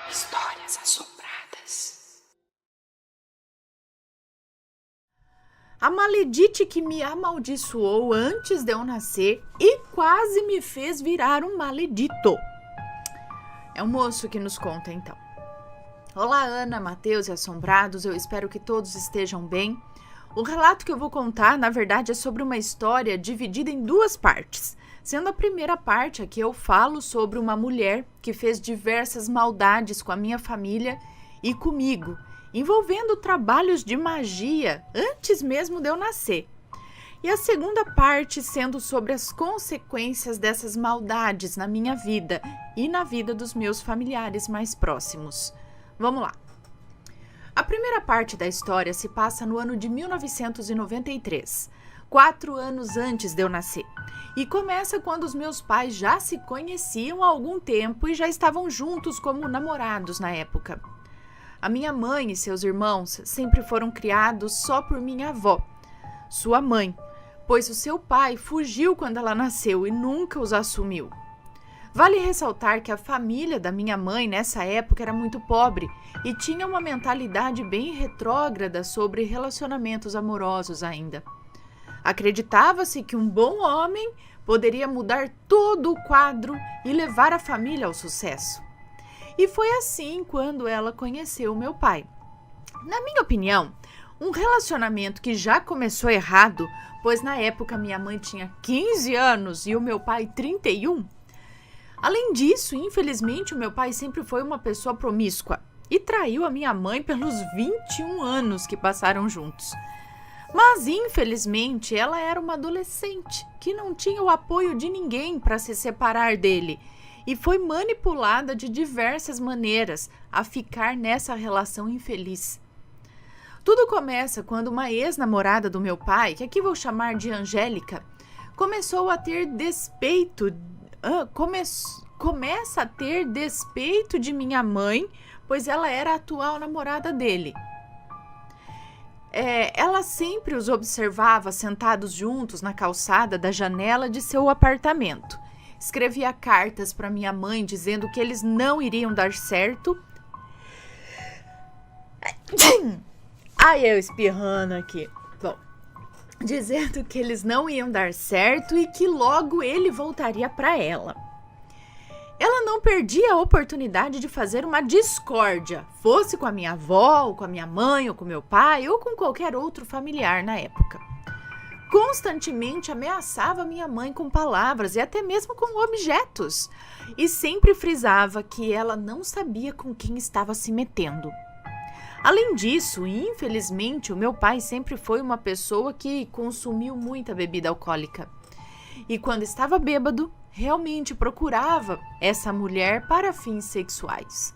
Histórias assombradas. A maledite que me amaldiçoou antes de eu nascer e quase me fez virar um maledito. É o moço que nos conta então. Olá, Ana, Mateus e assombrados, eu espero que todos estejam bem. O relato que eu vou contar, na verdade, é sobre uma história dividida em duas partes. Sendo a primeira parte aqui eu falo sobre uma mulher que fez diversas maldades com a minha família e comigo, envolvendo trabalhos de magia antes mesmo de eu nascer. E a segunda parte sendo sobre as consequências dessas maldades na minha vida e na vida dos meus familiares mais próximos. Vamos lá. A primeira parte da história se passa no ano de 1993, 4 anos antes de eu nascer, e começa quando os meus pais já se conheciam há algum tempo e já estavam juntos como namorados na época. A minha mãe e seus irmãos sempre foram criados só por minha avó, sua mãe, pois o seu pai fugiu quando ela nasceu e nunca os assumiu. Vale ressaltar que a família da minha mãe nessa época era muito pobre e tinha uma mentalidade bem retrógrada sobre relacionamentos amorosos ainda. Acreditava-se que um bom homem poderia mudar todo o quadro e levar a família ao sucesso. E foi assim quando ela conheceu meu pai. Na minha opinião, um relacionamento que já começou errado, pois na época minha mãe tinha 15 anos e o meu pai 31. Além disso, infelizmente, o meu pai sempre foi uma pessoa promíscua e traiu a minha mãe pelos 21 anos que passaram juntos. Mas, infelizmente, ela era uma adolescente que não tinha o apoio de ninguém para se separar dele e foi manipulada de diversas maneiras a ficar nessa relação infeliz. Tudo começa quando uma ex-namorada do meu pai, que aqui vou chamar de Angélica, começou a ter despeito começa a ter despeito de minha mãe, pois ela era a atual namorada dele. Ela sempre os observava sentados juntos na calçada da janela de seu apartamento. Escrevia cartas para minha mãe dizendo que eles não iriam dar certo. Ai, eu espirrando aqui. Bom, dizendo que eles não iam dar certo e que logo ele voltaria para ela. Ela não perdia a oportunidade de fazer uma discórdia, fosse com a minha avó, ou com a minha mãe, ou com meu pai, ou com qualquer outro familiar na época. Constantemente ameaçava minha mãe com palavras e até mesmo com objetos, e sempre frisava que ela não sabia com quem estava se metendo. Além disso, infelizmente, o meu pai sempre foi uma pessoa que consumiu muita bebida alcoólica. E quando estava bêbado, realmente procurava essa mulher para fins sexuais.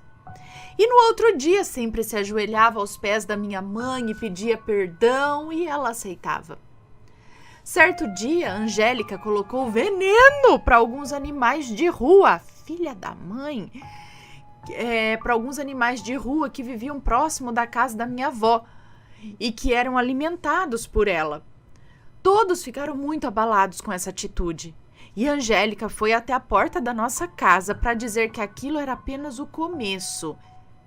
E no outro dia sempre se ajoelhava aos pés da minha mãe e pedia perdão e ela aceitava. Certo dia, Angélica colocou veneno para alguns animais de rua, filha da mãe, para alguns animais de rua que viviam próximo da casa da minha avó e que eram alimentados por ela. Todos ficaram muito abalados com essa atitude. E Angélica foi até a porta da nossa casa para dizer que aquilo era apenas o começo.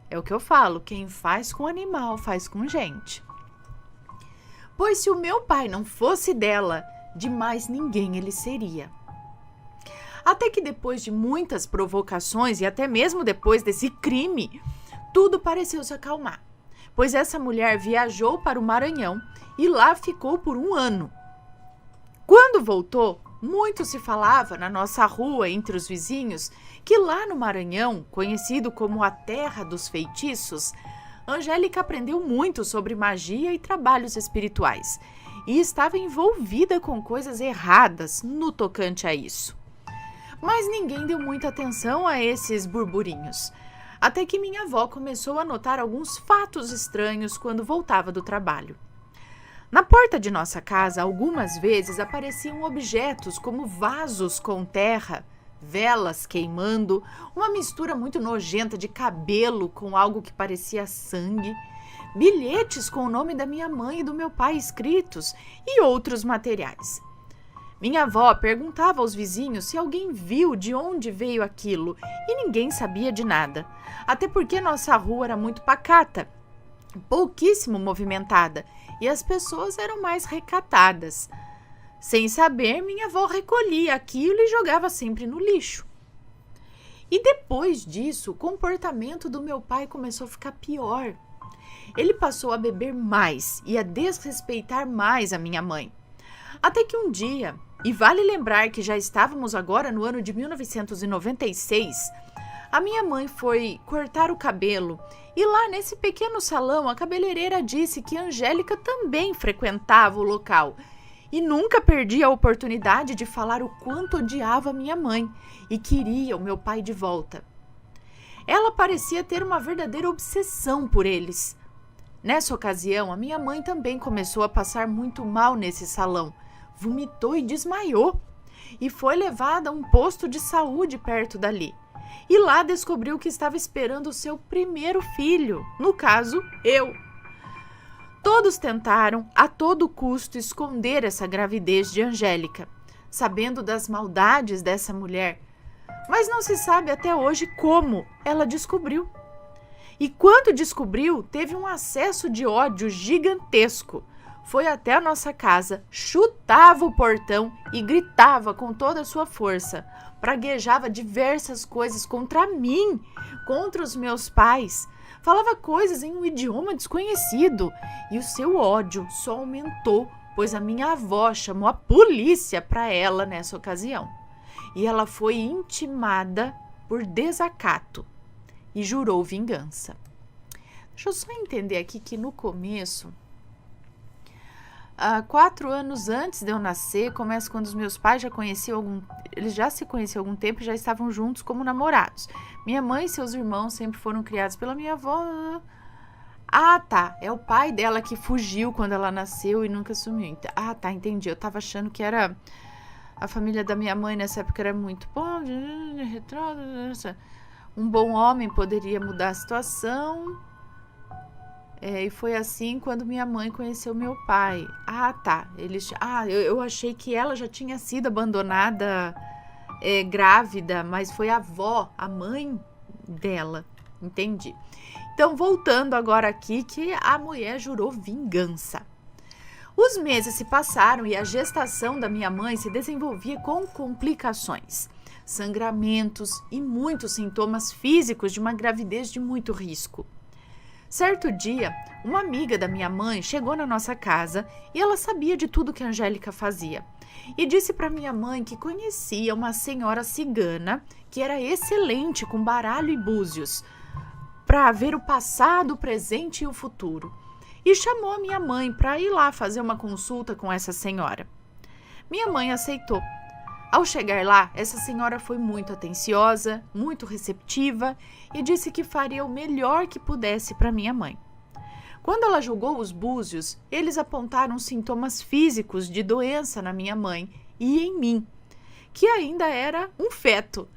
É o que eu falo, quem faz com animal faz com gente. Pois se o meu pai não fosse dela, de mais ninguém ele seria. Até que depois de muitas provocações e até mesmo depois desse crime, tudo pareceu se acalmar. Pois essa mulher viajou para o Maranhão e lá ficou por 1 ano. Quando voltou, muito se falava na nossa rua entre os vizinhos que lá no Maranhão, conhecido como a terra dos feitiços, Angélica aprendeu muito sobre magia e trabalhos espirituais e estava envolvida com coisas erradas no tocante a isso. Mas ninguém deu muita atenção a esses burburinhos, até que minha avó começou a notar alguns fatos estranhos quando voltava do trabalho. Na porta de nossa casa, algumas vezes apareciam objetos como vasos com terra, velas queimando, uma mistura muito nojenta de cabelo com algo que parecia sangue, bilhetes com o nome da minha mãe e do meu pai escritos e outros materiais. Minha avó perguntava aos vizinhos se alguém viu de onde veio aquilo e ninguém sabia de nada. Até porque nossa rua era muito pacata, pouquíssimo movimentada e as pessoas eram mais recatadas. Sem saber, minha avó recolhia aquilo e jogava sempre no lixo. E depois disso, o comportamento do meu pai começou a ficar pior. Ele passou a beber mais e a desrespeitar mais a minha mãe. Até que um dia, e vale lembrar que já estávamos agora no ano de 1996, a minha mãe foi cortar o cabelo e lá nesse pequeno salão a cabeleireira disse que Angélica também frequentava o local e nunca perdia a oportunidade de falar o quanto odiava minha mãe e queria o meu pai de volta. Ela parecia ter uma verdadeira obsessão por eles. Nessa ocasião, a minha mãe também começou a passar muito mal nesse salão, vomitou e desmaiou e foi levada a um posto de saúde perto dali. E lá descobriu que estava esperando o seu primeiro filho, no caso, eu. Todos tentaram, a todo custo, esconder essa gravidez de Angélica, sabendo das maldades dessa mulher, mas não se sabe até hoje como ela descobriu. E quando descobriu, teve um acesso de ódio gigantesco. Foi até a nossa casa, chutava o portão e gritava com toda a sua força. Praguejava diversas coisas contra mim, contra os meus pais. Falava coisas em um idioma desconhecido. E o seu ódio só aumentou, pois a minha avó chamou a polícia para ela nessa ocasião. E ela foi intimada por desacato e jurou vingança. Deixa eu só entender aqui que no começo... 4 anos antes de eu nascer, começa quando os meus pais eles já se conheciam há algum tempo e já estavam juntos como namorados. Minha mãe e seus irmãos sempre foram criados pela minha avó. Ah, tá, é o pai dela que fugiu quando ela nasceu e nunca sumiu. Ah, tá, entendi, eu tava achando que era a família da minha mãe nessa época era muito bom, um bom homem poderia mudar a situação. E foi assim quando minha mãe conheceu meu pai. Ah, tá. Eu achei que ela já tinha sido abandonada grávida, mas foi a avó, a mãe dela. Entendi. Então, voltando agora aqui, que a mulher jurou vingança. Os meses se passaram e a gestação da minha mãe se desenvolvia com complicações, sangramentos e muitos sintomas físicos de uma gravidez de muito risco. Certo dia, uma amiga da minha mãe chegou na nossa casa e ela sabia de tudo que a Angélica fazia. E disse para minha mãe que conhecia uma senhora cigana que era excelente com baralho e búzios, para ver o passado, o presente e o futuro. E chamou a minha mãe para ir lá fazer uma consulta com essa senhora. Minha mãe aceitou. Ao chegar lá, essa senhora foi muito atenciosa, muito receptiva e disse que faria o melhor que pudesse para minha mãe. Quando ela julgou os búzios, eles apontaram sintomas físicos de doença na minha mãe e em mim, que ainda era um feto.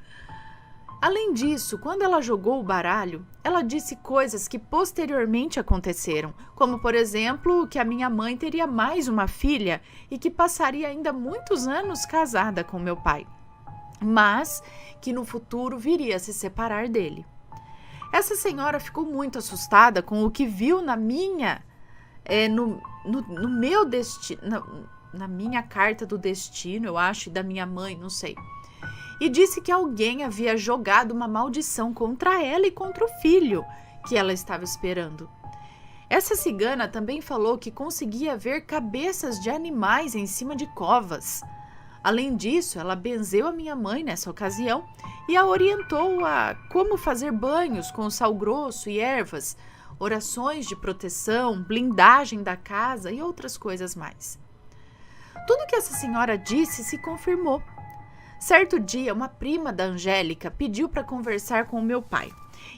Além disso, quando ela jogou o baralho, ela disse coisas que posteriormente aconteceram, como, por exemplo, que a minha mãe teria mais uma filha e que passaria ainda muitos anos casada com meu pai, mas que no futuro viria a se separar dele. Essa senhora ficou muito assustada com o que viu na minha, no meu destino, na minha carta do destino, eu acho, e da minha mãe, não sei. E disse que alguém havia jogado uma maldição contra ela e contra o filho que ela estava esperando. Essa cigana também falou que conseguia ver cabeças de animais em cima de covas. Além disso, ela benzeu a minha mãe nessa ocasião e a orientou a como fazer banhos com sal grosso e ervas, orações de proteção, blindagem da casa e outras coisas mais. Tudo que essa senhora disse se confirmou. Certo dia, uma prima da Angélica pediu para conversar com o meu pai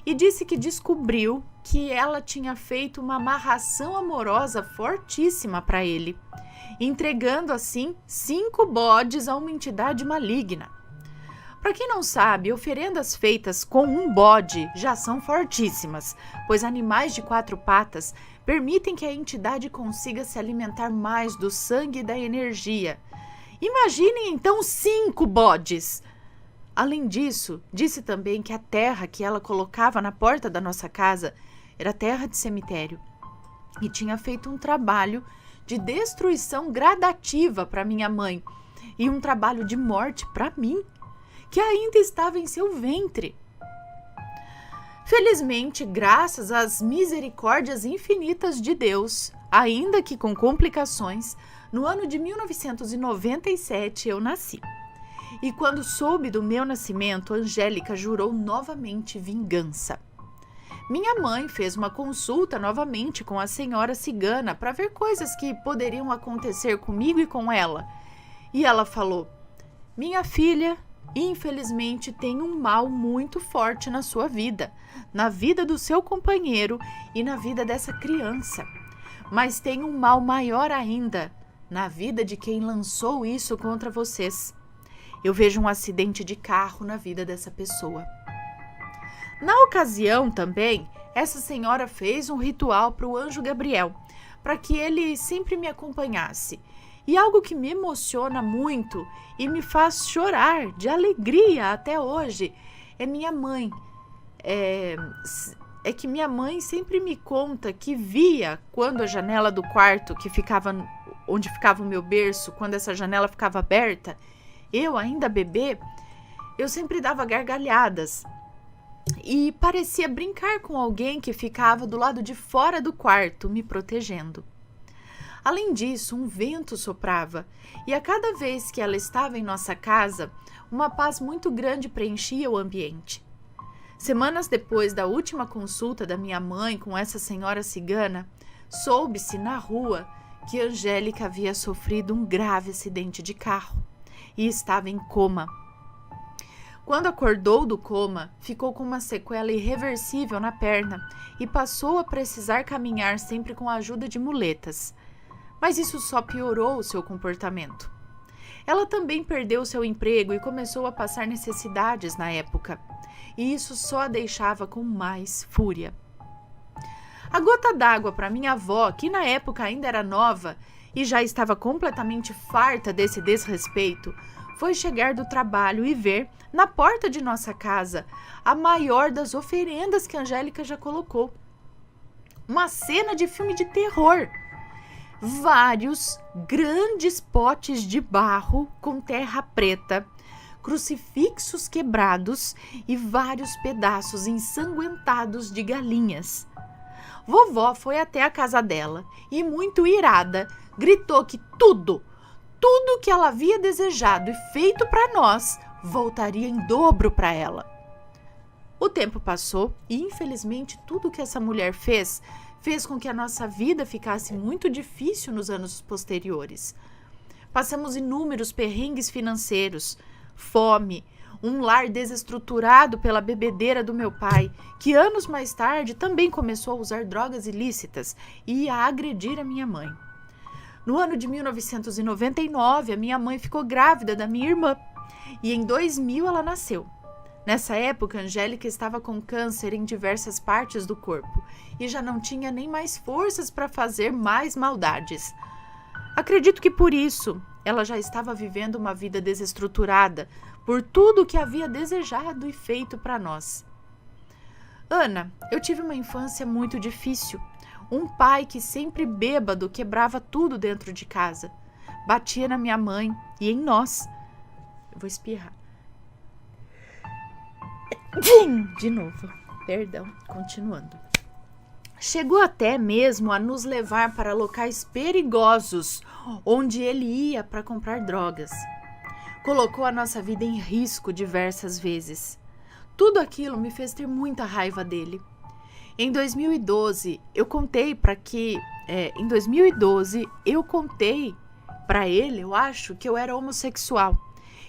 e disse que descobriu que ela tinha feito uma amarração amorosa fortíssima para ele, entregando assim 5 bodes a uma entidade maligna. Para quem não sabe, oferendas feitas com um bode já são fortíssimas, pois animais de 4 patas permitem que a entidade consiga se alimentar mais do sangue e da energia. Imaginem então 5 bodes. Além disso, disse também que a terra que ela colocava na porta da nossa casa era terra de cemitério e tinha feito um trabalho de destruição gradativa para minha mãe e um trabalho de morte para mim, que ainda estava em seu ventre. Felizmente, graças às misericórdias infinitas de Deus, ainda que com complicações, no ano de 1997 eu nasci. E quando soube do meu nascimento, Angélica jurou novamente vingança. Minha mãe fez uma consulta novamente com a senhora cigana para ver coisas que poderiam acontecer comigo e com ela. E ela falou: minha filha, infelizmente tem um mal muito forte na sua vida, na vida do seu companheiro e na vida dessa criança. Mas tem um mal maior ainda, na vida de quem lançou isso contra vocês. Eu vejo um acidente de carro na vida dessa pessoa. Na ocasião também, essa senhora fez um ritual para o anjo Gabriel, para que ele sempre me acompanhasse. E algo que me emociona muito e me faz chorar de alegria até hoje é minha mãe. É que minha mãe sempre me conta que via quando a janela do quarto que ficava onde ficava o meu berço, quando essa janela ficava aberta, eu ainda bebê, eu sempre dava gargalhadas e parecia brincar com alguém que ficava do lado de fora do quarto, me protegendo. Além disso, um vento soprava e a cada vez que ela estava em nossa casa, uma paz muito grande preenchia o ambiente. Semanas depois da última consulta da minha mãe com essa senhora cigana, soube-se na rua que Angélica havia sofrido um grave acidente de carro e estava em coma. Quando acordou do coma, ficou com uma sequela irreversível na perna e passou a precisar caminhar sempre com a ajuda de muletas. Mas isso só piorou o seu comportamento. Ela também perdeu seu emprego e começou a passar necessidades na época, e isso só a deixava com mais fúria. A gota d'água para minha avó, que na época ainda era nova e já estava completamente farta desse desrespeito, foi chegar do trabalho e ver, na porta de nossa casa, a maior das oferendas que a Angélica já colocou. Uma cena de filme de terror. Vários grandes potes de barro com terra preta, crucifixos quebrados e vários pedaços ensanguentados de galinhas. Vovó foi até a casa dela e, muito irada, gritou que tudo que ela havia desejado e feito para nós voltaria em dobro para ela. O tempo passou e, infelizmente, tudo que essa mulher fez com que a nossa vida ficasse muito difícil nos anos posteriores. Passamos inúmeros perrengues financeiros, fome, um lar desestruturado pela bebedeira do meu pai, que anos mais tarde também começou a usar drogas ilícitas e a agredir a minha mãe. No ano de 1999, a minha mãe ficou grávida da minha irmã e em 2000 ela nasceu. Nessa época, Angélica estava com câncer em diversas partes do corpo e já não tinha nem mais forças para fazer mais maldades. Acredito que por isso ela já estava vivendo uma vida desestruturada por tudo o que havia desejado e feito para nós. Ana, eu tive uma infância muito difícil. Um pai que sempre bêbado quebrava tudo dentro de casa. Batia na minha mãe e em nós. Eu vou espirrar. De novo. Perdão, continuando. Chegou até mesmo a nos levar para locais perigosos, onde ele ia para comprar drogas. Colocou a nossa vida em risco diversas vezes. Tudo aquilo me fez ter muita raiva dele. Em 2012, eu contei para ele, eu acho, que eu era homossexual.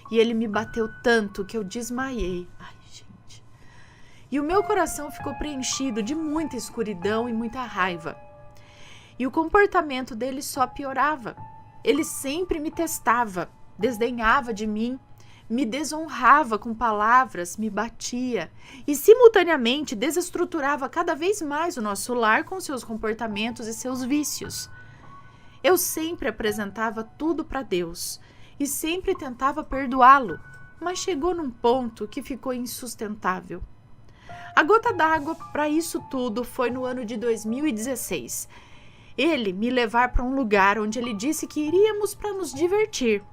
E ele me bateu tanto que eu desmaiei. Ai, gente. E o meu coração ficou preenchido de muita escuridão e muita raiva. E o comportamento dele só piorava. Ele sempre me testava, desdenhava de mim, me desonrava com palavras, me batia e simultaneamente desestruturava cada vez mais o nosso lar com seus comportamentos e seus vícios. Eu sempre apresentava tudo para Deus e sempre tentava perdoá-lo, mas chegou num ponto que ficou insustentável. A gota d'água para isso tudo foi no ano de 2016. Ele me levar para um lugar onde ele disse que iríamos para nos divertir,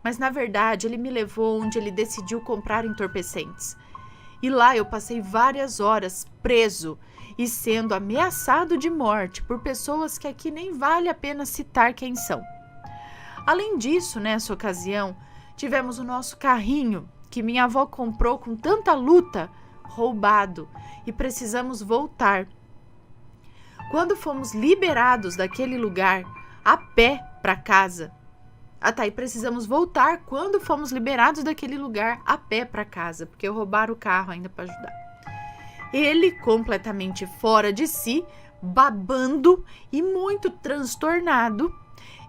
mas na verdade ele me levou onde ele decidiu comprar entorpecentes. E lá eu passei várias horas preso e sendo ameaçado de morte por pessoas que aqui nem vale a pena citar quem são. Além disso, nessa ocasião, tivemos o nosso carrinho que minha avó comprou com tanta luta, roubado, e precisamos voltar. Quando fomos liberados daquele lugar, a pé para casa. E precisamos voltar quando fomos liberados daquele lugar a pé para casa, porque roubaram o carro ainda para ajudar. Ele completamente fora de si, babando e muito transtornado,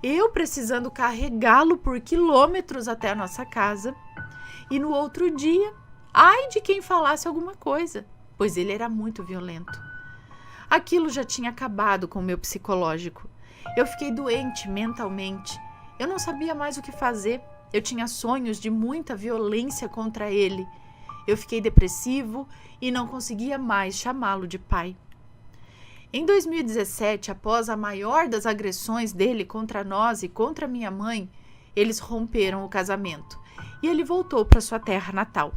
eu precisando carregá-lo por quilômetros até a nossa casa, e no outro dia, ai de quem falasse alguma coisa, pois ele era muito violento. Aquilo já tinha acabado com o meu psicológico. Eu fiquei doente mentalmente. Eu não sabia mais o que fazer. Eu tinha sonhos de muita violência contra ele. Eu fiquei depressivo e não conseguia mais chamá-lo de pai. Em 2017, após a maior das agressões dele contra nós e contra minha mãe, eles romperam o casamento e ele voltou para sua terra natal.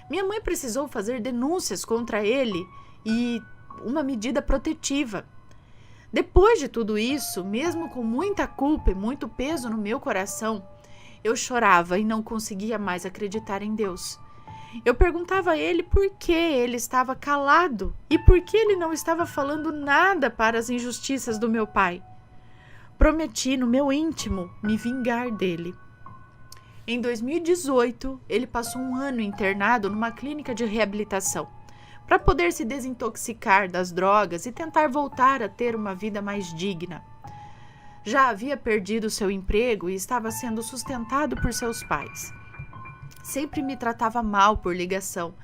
Minha mãe precisou fazer denúncias contra ele e uma medida protetiva. Depois de tudo isso, mesmo com muita culpa e muito peso no meu coração, eu chorava e não conseguia mais acreditar em Deus. Eu perguntava a ele por que ele estava calado e por que ele não estava falando nada para as injustiças do meu pai. Prometi no meu íntimo me vingar dele. Em 2018, ele passou um ano internado numa clínica de reabilitação, para poder se desintoxicar das drogas e tentar voltar a ter uma vida mais digna. Já havia perdido seu emprego e estava sendo sustentado por seus pais. Sempre me tratava mal por ligação.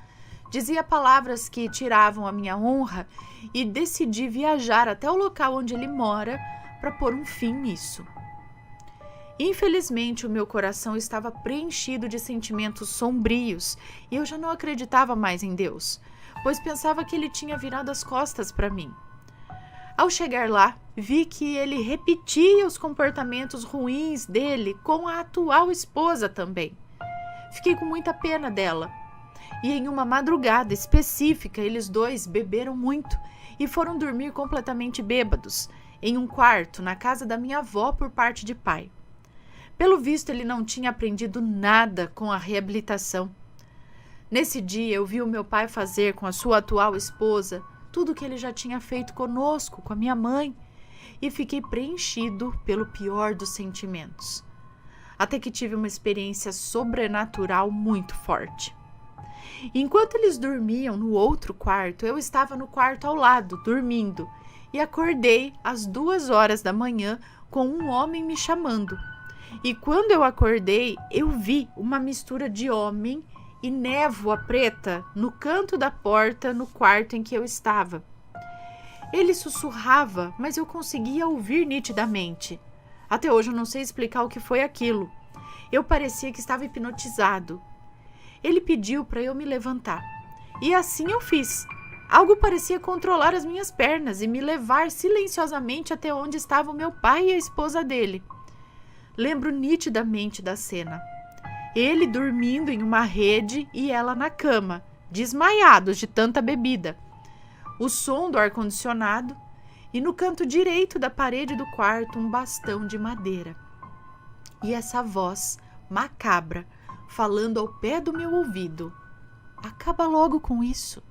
Dizia palavras que tiravam a minha honra e decidi viajar até o local onde ele mora para pôr um fim nisso. Infelizmente, o meu coração estava preenchido de sentimentos sombrios e eu já não acreditava mais em Deus, pois pensava que ele tinha virado as costas para mim. Ao chegar lá, vi que ele repetia os comportamentos ruins dele com a atual esposa também. Fiquei com muita pena dela. E em uma madrugada específica, eles dois beberam muito e foram dormir completamente bêbados, em um quarto na casa da minha avó por parte de pai. Pelo visto, ele não tinha aprendido nada com a reabilitação. Nesse dia, eu vi o meu pai fazer com a sua atual esposa tudo o que ele já tinha feito conosco, com a minha mãe, e fiquei preenchido pelo pior dos sentimentos. Até que tive uma experiência sobrenatural muito forte. Enquanto eles dormiam no outro quarto, eu estava no quarto ao lado, dormindo, e acordei às 2h da manhã com um homem me chamando. E quando eu acordei, eu vi uma mistura de homem e névoa preta no canto da porta no quarto em que eu estava. Ele sussurrava, mas eu conseguia ouvir nitidamente. Até hoje eu não sei explicar o que foi aquilo. Eu parecia que estava hipnotizado. Ele pediu para eu me levantar. E assim eu fiz. Algo parecia controlar as minhas pernas e me levar silenciosamente até onde estava o meu pai e a esposa dele. Lembro nitidamente da cena. Ele dormindo em uma rede e ela na cama, desmaiados de tanta bebida. O som do ar-condicionado e no canto direito da parede do quarto um bastão de madeira. E essa voz macabra falando ao pé do meu ouvido. Acaba logo com isso.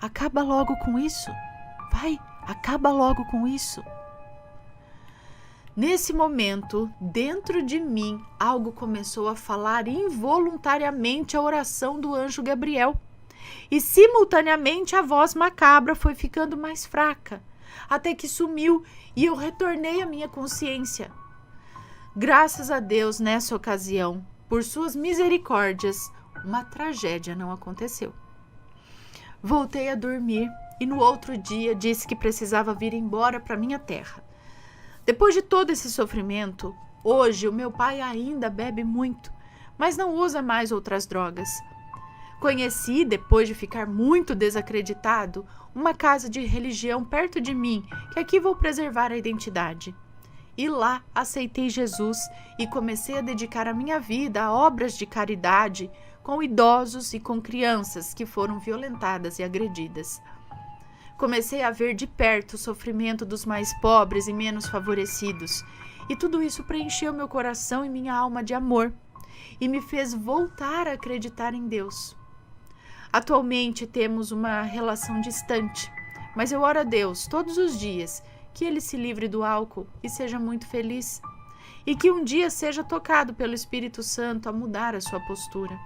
Acaba logo com isso. Vai, acaba logo com isso. Nesse momento, dentro de mim, algo começou a falar involuntariamente a oração do anjo Gabriel. E simultaneamente a voz macabra foi ficando mais fraca, até que sumiu e eu retornei à minha consciência. Graças a Deus, nessa ocasião, por suas misericórdias, uma tragédia não aconteceu. Voltei a dormir e no outro dia disse que precisava vir embora para minha terra. Depois de todo esse sofrimento, Hoje, o meu pai ainda bebe muito, mas não usa mais outras drogas. Conheci, depois de ficar muito desacreditado, uma casa de religião perto de mim, que aqui vou preservar a identidade. E lá aceitei Jesus e comecei a dedicar a minha vida a obras de caridade com idosos e com crianças que foram violentadas e agredidas. Comecei a ver de perto o sofrimento dos mais pobres e menos favorecidos, e tudo isso preencheu meu coração e minha alma de amor, e me fez voltar a acreditar em Deus. Atualmente temos uma relação distante, mas eu oro a Deus todos os dias que Ele se livre do álcool e seja muito feliz, e que um dia seja tocado pelo Espírito Santo a mudar a sua postura.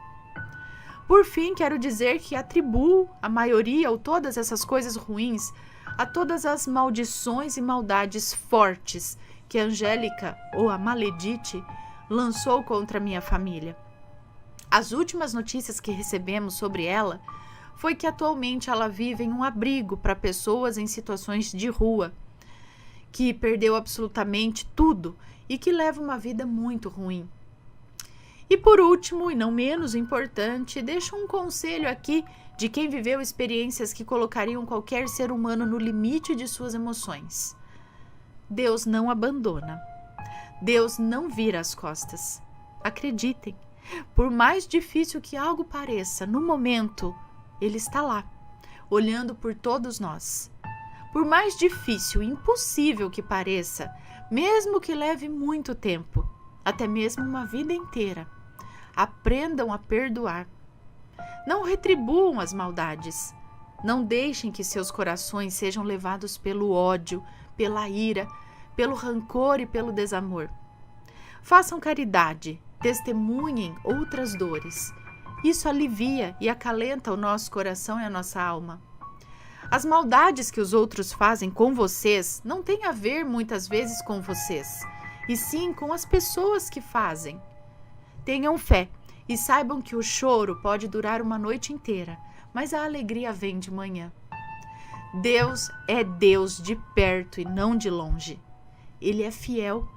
Por fim, quero dizer que atribuo a maioria ou todas essas coisas ruins a todas as maldições e maldades fortes que a Angélica, ou a Maledite, lançou contra minha família. As últimas notícias que recebemos sobre ela foi que atualmente ela vive em um abrigo para pessoas em situações de rua, que perdeu absolutamente tudo e que leva uma vida muito ruim. E por último, e não menos importante, deixo um conselho aqui de quem viveu experiências que colocariam qualquer ser humano no limite de suas emoções. Deus não abandona. Deus não vira as costas. Acreditem, por mais difícil que algo pareça, no momento, Ele está lá, olhando por todos nós. Por mais difícil e impossível que pareça, mesmo que leve muito tempo, até mesmo uma vida inteira, aprendam a perdoar. Não retribuam as maldades. Não deixem que seus corações sejam levados pelo ódio, pela ira, pelo rancor e pelo desamor. Façam caridade, testemunhem outras dores. Isso alivia e acalenta o nosso coração e a nossa alma. As maldades que os outros fazem com vocês não têm a ver muitas vezes com vocês, e sim com as pessoas que fazem. Tenham fé e saibam que o choro pode durar uma noite inteira, mas a alegria vem de manhã. Deus é Deus de perto e não de longe. Ele é fiel.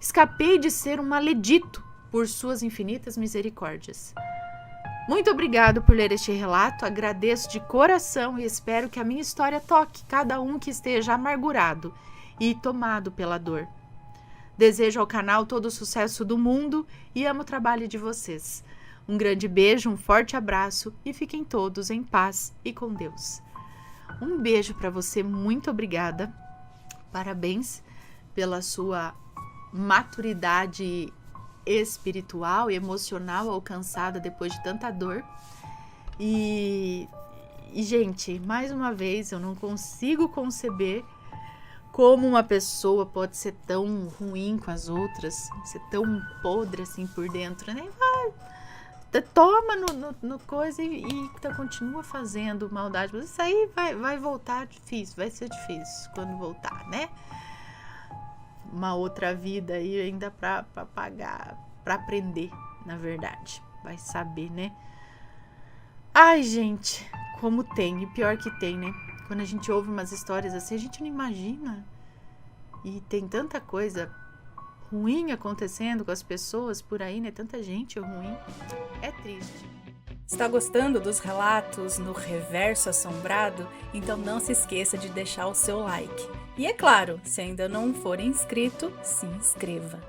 Escapei de ser um maledito por suas infinitas misericórdias. Muito obrigado por ler este relato, agradeço de coração e espero que a minha história toque cada um que esteja amargurado e tomado pela dor. Desejo ao canal todo o sucesso do mundo e amo o trabalho de vocês. Um grande beijo, um forte abraço e fiquem todos em paz e com Deus. Um beijo para você, muito obrigada. Parabéns pela sua maturidade espiritual e emocional alcançada depois de tanta dor. E gente, mais uma vez, eu não consigo conceber como uma pessoa pode ser tão ruim com as outras, ser tão podre assim por dentro, né? Toma no coisa e continua fazendo maldade. Mas isso aí vai voltar difícil, vai ser difícil quando voltar, né? Uma outra vida aí ainda pra pagar, pra aprender, na verdade. Vai saber, né? Ai, gente, como tem, e pior que tem, né? Quando a gente ouve umas histórias assim, a gente não imagina. E tem tanta coisa ruim acontecendo com as pessoas por aí, né? Tanta gente ruim. É triste. Está gostando dos relatos no Reverso Assombrado? Então não se esqueça de deixar o seu like. E é claro, se ainda não for inscrito, se inscreva.